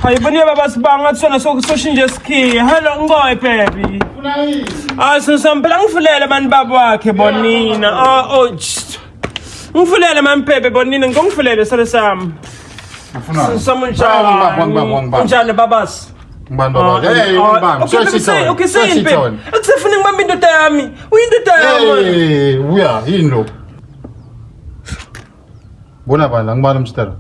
Hayi bani baba sibanga tsona soshinje ski. Hello ngoy baby. Sampela ngivulele mani baba wakhe bonina. Ngivulele mani baby bonina ngongivulele sale sami. Afuna. Samunjani. Unjani babas? Ngibani baba? Hey, ngibani. Okay, say baby. Akusefuna ngibambe indoda yami. Uyindoda yami. Hey, uya yini bona bala ngibala umstero.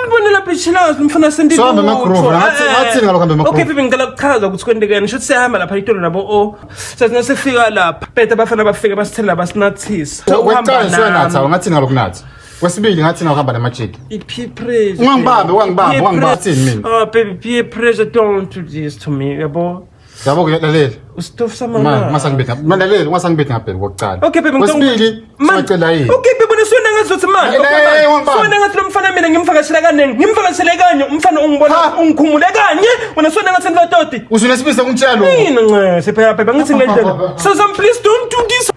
Ubonela phishelazi mfana sendile. So amagroove ngathi ngalokuhambe amagroove. Okay baby ngicela ukuchaza ukuthi kwendekene shothi siyahamba lapha itolo nabo sathi nasifika lapha bethe abafana bafika basithela basinathisa. Uqala siyanatha ngathi ngalokunathi. Kwesibili ngathi ngahamba namajiki. Peer pressure. Wangibambe mina. Oh baby peer pressure don't do this to me yabo. Yabo kulalela. Ustof sama. Masangibetha. Malalela masangibetha ngaphela kokuqala. Okay baby kwesibili sicela yini? Okay baby nisona ngazothi manje. Sona ngathi lo mfana mina ngimvakashela kanenge. Ngimvakashele kanye umfana ungibona ungikhumule kanye. Wena sona ngathi ngilototi. Usunesibisa kungitshela lo. Mina nce sepha baby ngithi ngendlela. So please don't do this.